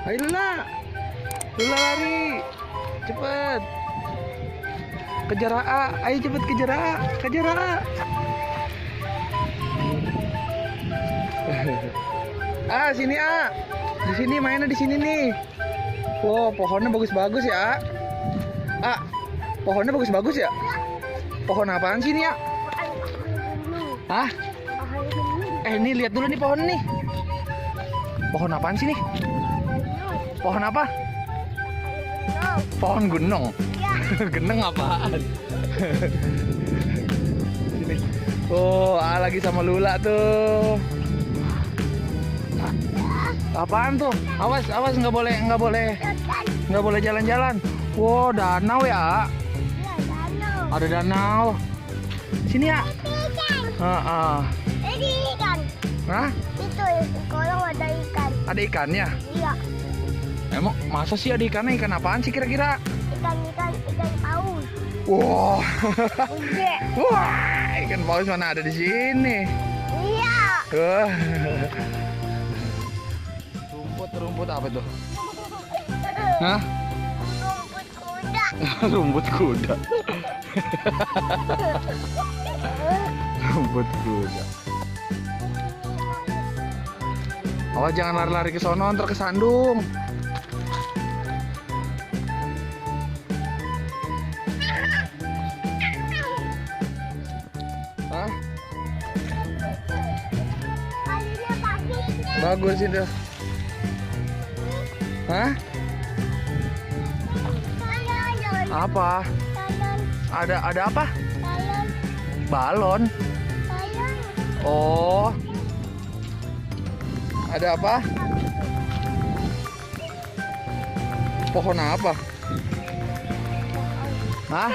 Ayo Lula. Lula lari. Cepet. Kejar A. Ayo cepet kejar A. Kejar A. Sini A. Di sini mainnya di sini nih. Wow, pohonnya bagus-bagus ya. Pohonnya bagus-bagus ya. Pohon apaan sih ini ya? Hah? Ini lihat dulu nih pohon nih. Pohon apaan sih nih? Pohon apa? Pohon gunung. Geneng apaan? Sini. Oh, lagi sama Lula tuh. Apaan tuh? Awas, awas, nggak boleh jalan-jalan. Wow, danau ya? Ada danau. Sini ya. Ini ikan. Hah? Itu kolam ada ikan. Ada ikannya? Iya. Emang masa sih ada ikannya? Ikan apaan sih kira-kira? Ikan paus. Wow. Gede. Wah, ikan paus mana ada di sini? Iya. Rumput apa tuh? Hah? Rumput kuda. Rumput kuda. Rumput kuda. Oh, jangan lari-lari ke sono, ntar kesandung. Hah? Kalinya paginya. Bagus itu. Hah? Balon. Apa? Balon. Ada apa? Balon. Balon. Balon. Oh. Ada apa? Pohon apa? Hah?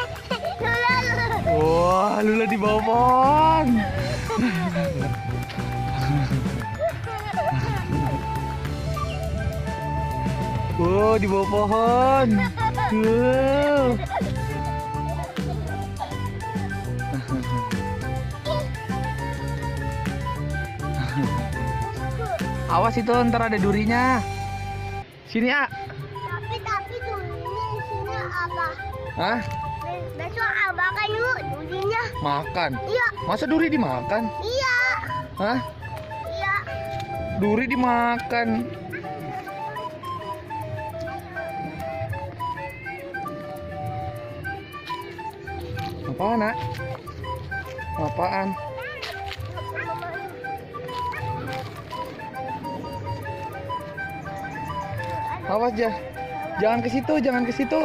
Wah, Lula di bawah pohon. Wow, di bawah pohon. Wow. Awas itu, ntar ada durinya. Sini, A. Tapi durinya isinya apa? Hah? Besok makan yuk durinya. Makan? Iya. Masa duri dimakan? Iya. Hah? Iya. Duri dimakan. Apaan, Nak? Apaan? Awas ya. Jangan ke situ, jangan ke situ.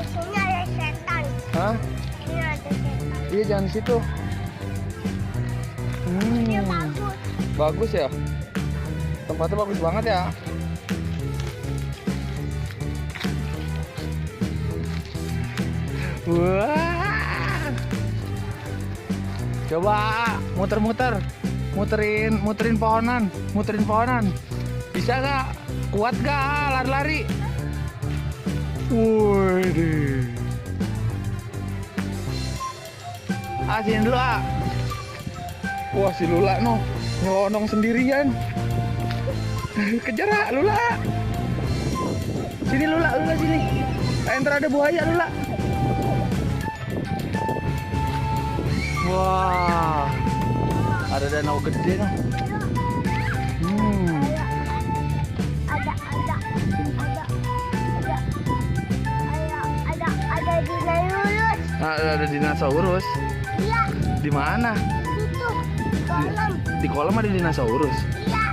Sini ada setan. Hah? Sini ada setan. Iya, jangan ke situ. Dia bagus. Bagus ya. Tempatnya bagus banget ya. Wah. Coba muter-muter. Muterin pohonan. Bisa nggak? Kuat nggak lari-lari? Wih. Sini dulu, A. Wah, si Lula nyelonong sendirian. Kejar, A, Lula. Sini Lula sini. Ntar ada buaya, Lula. Wah. Ada danau gede nih. Ada dinosaurus. Iya. Di mana? Itu kolam. Di kolam ada dinosaurus. Iya.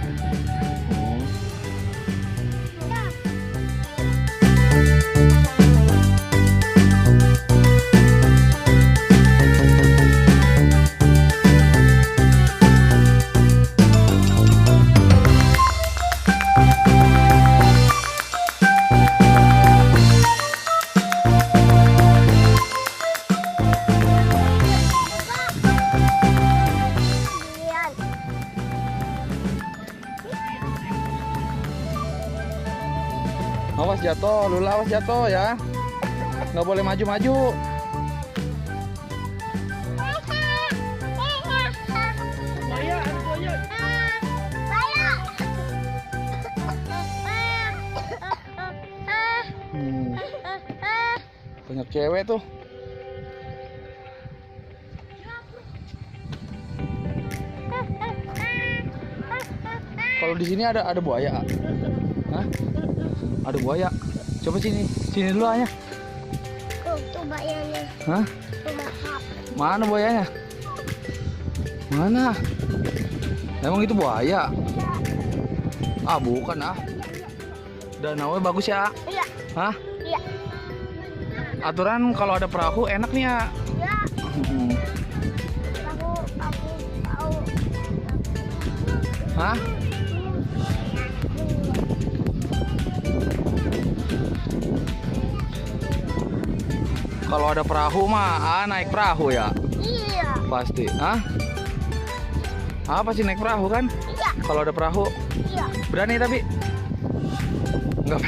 Awas jatuh, Lula, awas jatuh ya. Nggak boleh maju-maju. Banyak cewek tuh. Kalau di sini ada buaya. Hah? Ada buaya. Coba sini dulu aja. Tuh bayarnya. Hah? Tuh mahal. Mana buayanya? Mana? Emang itu buaya? Ah, bukan ah. Danaunya bagus ya. Iya. Hah? Iya. Aturan kalau ada perahu enak nih ya. Iya. Hmm. Tahu. Hah? Kalau ada perahu mah naik perahu ya. Iya. Pasti. Hah? Apa sih naik perahu kan? Iya. Kalau ada perahu Iya. berani tapi enggak.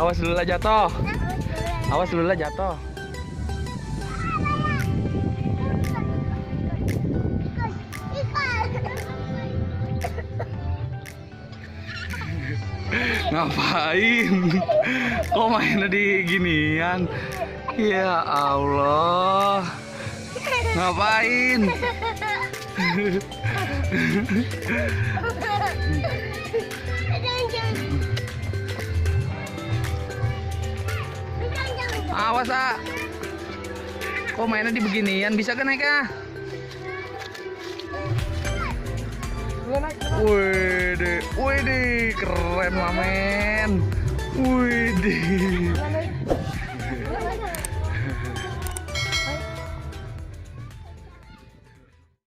Awas dulu lah jatuh. Awas dulu lah jatuh. Ngapain? Kok mainnya di ginian? Ya Allah. Ngapain? Awas ah. Kok mainnya di beginian? Bisa kan naik ah? Wih, keren lah men. Wih,